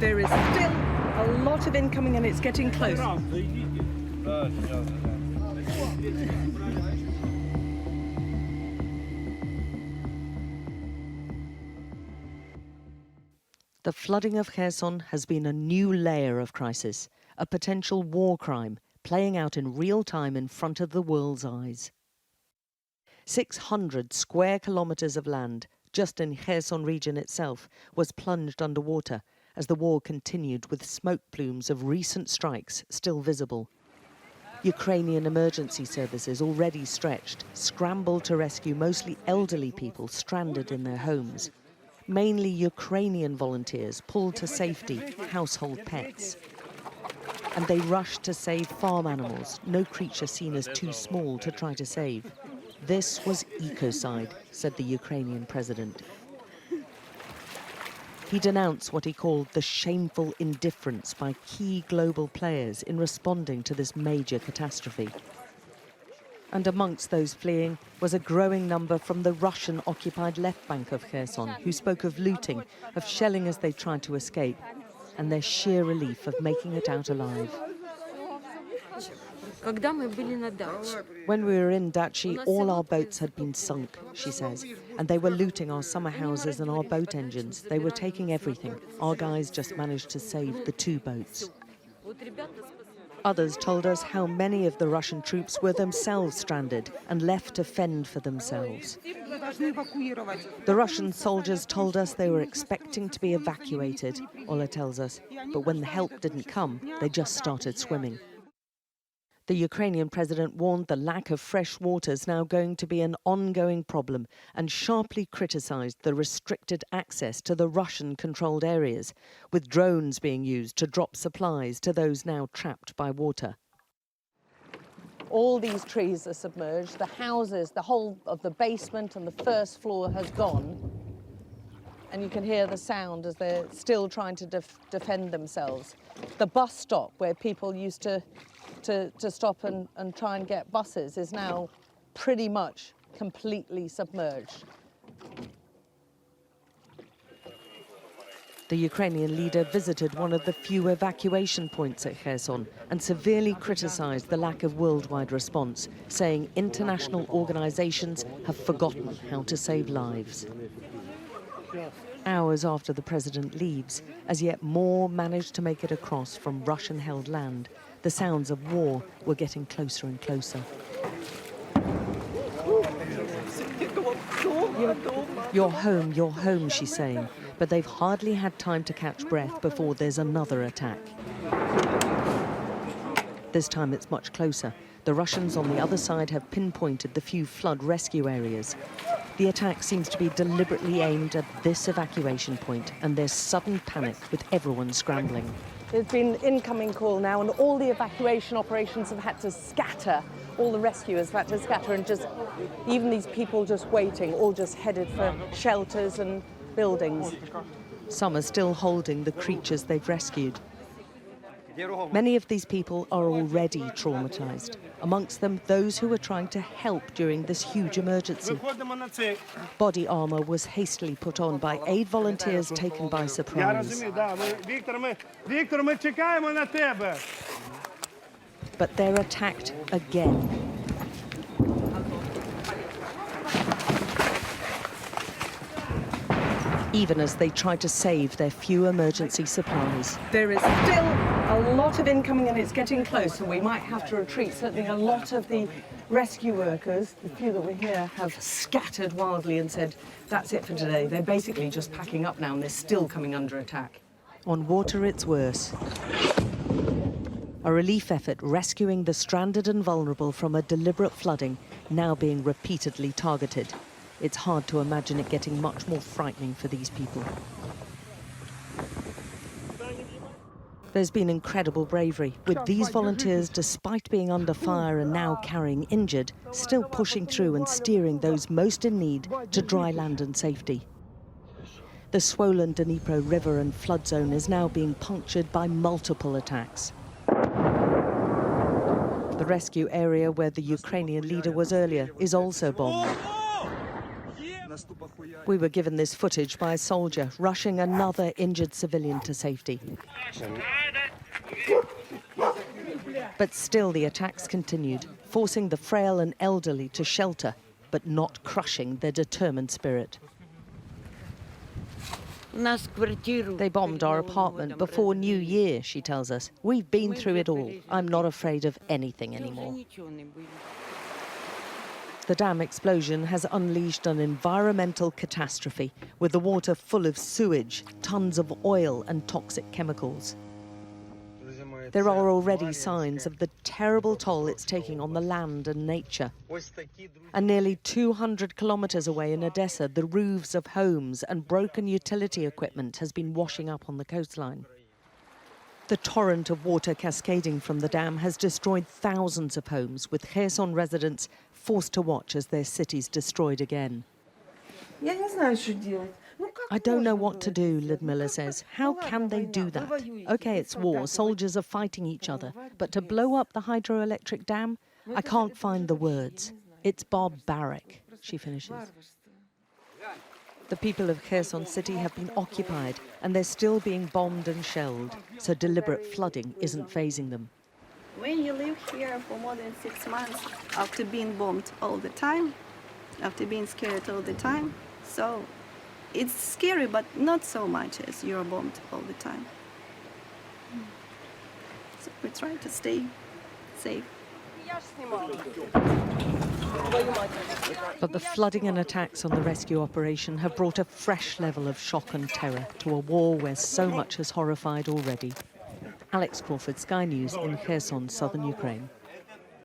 There is still a lot of incoming and it's getting close. The flooding of Kherson has been a new layer of crisis, a potential war crime playing out in real time in front of the world's eyes. 600 square kilometers of land, just in Kherson region itself, was plunged underwater as the war continued, with smoke plumes of recent strikes still visible. Ukrainian emergency services, already stretched, scrambled to rescue mostly elderly people stranded in their homes. Mainly Ukrainian volunteers pulled to safety household pets. And they rushed to save farm animals, no creature seen as too small to try to save. This was ecocide, said the Ukrainian president. He denounced what he called the shameful indifference by key global players in responding to this major catastrophe. And amongst those fleeing was a growing number from the Russian-occupied left bank of Kherson, who spoke of looting, of shelling as they tried to escape, and their sheer relief of making it out alive. When we were in Dachi, all our boats had been sunk, she says, and they were looting our summer houses and our boat engines. They were taking everything. Our guys just managed to save the 2 boats. Others told us how many of the Russian troops were themselves stranded and left to fend for themselves. The Russian soldiers told us they were expecting to be evacuated, Ola tells us, but when the help didn't come, they just started swimming. The Ukrainian president warned the lack of fresh water is now going to be an ongoing problem and sharply criticised the restricted access to the Russian-controlled areas, with drones being used to drop supplies to those now trapped by water. All these trees are submerged. The houses, the whole of the basement and the first floor has gone. And you can hear the sound as they're still trying to defend themselves. The bus stop where people used to stop and try and get buses is now pretty much completely submerged. The Ukrainian leader visited one of the few evacuation points at Kherson and severely criticised the lack of worldwide response, saying international organisations have forgotten how to save lives. Hours after the president leaves, as yet more managed to make it across from Russian-held land. The sounds of war were getting closer and closer. You're home, she's saying, but they've hardly had time to catch breath before there's another attack. This time it's much closer. The Russians on the other side have pinpointed the few flood rescue areas. The attack seems to be deliberately aimed at this evacuation point, and there's sudden panic with everyone scrambling. There's been an incoming call now, and all the evacuation operations have had to scatter. All the rescuers have had to scatter, and just even these people just waiting, all just headed for shelters and buildings. Some are still holding the creatures they've rescued. Many of these people are already traumatized. Amongst them, those who were trying to help during this huge emergency. Body armor was hastily put on by aid volunteers taken by surprise. But they're attacked again. Even as they try to save their few emergency supplies. There is still a lot of incoming and it's getting closer. We might have to retreat. Certainly a lot of the rescue workers, the few that were here, have scattered wildly and said, that's it for today. They're basically just packing up now and they're still coming under attack. On water, it's worse. A relief effort rescuing the stranded and vulnerable from a deliberate flooding now being repeatedly targeted. It's hard to imagine it getting much more frightening for these people. There's been incredible bravery, with these volunteers, despite being under fire and now carrying injured, still pushing through and steering those most in need to dry land and safety. The swollen Dnipro River and flood zone is now being punctured by multiple attacks. rescue area where the Ukrainian leader was earlier is also bombed. We were given this footage by a soldier rushing another injured civilian to safety. But still the attacks continued, forcing the frail and elderly to shelter, but not crushing their determined spirit. They bombed our apartment before New Year, she tells us. We've been through it all. I'm not afraid of anything anymore. The dam explosion has unleashed an environmental catastrophe, with the water full of sewage, tons of oil and toxic chemicals. There are already signs of the terrible toll it's taking on the land and nature. And nearly 200 kilometers away in Odessa, the roofs of homes and broken utility equipment has been washing up on the coastline. The torrent of water cascading from the dam has destroyed thousands of homes, with Kherson residents forced to watch as their city's destroyed again. I don't know what to do, Lyudmila says. How can they do that? OK, it's war, soldiers are fighting each other. But to blow up the hydroelectric dam? I can't find the words. It's barbaric, she finishes. The people of Kherson city have been occupied and they're still being bombed and shelled, so deliberate flooding isn't fazing them. When you live here for more than 6 months, after being bombed all the time, after being scared all the time, so it's scary, but not so much as you're bombed all the time. So we try to stay safe. But the flooding and attacks on the rescue operation have brought a fresh level of shock and terror to a war where so much has horrified already. Alex Crawford, Sky News in Kherson, southern Ukraine.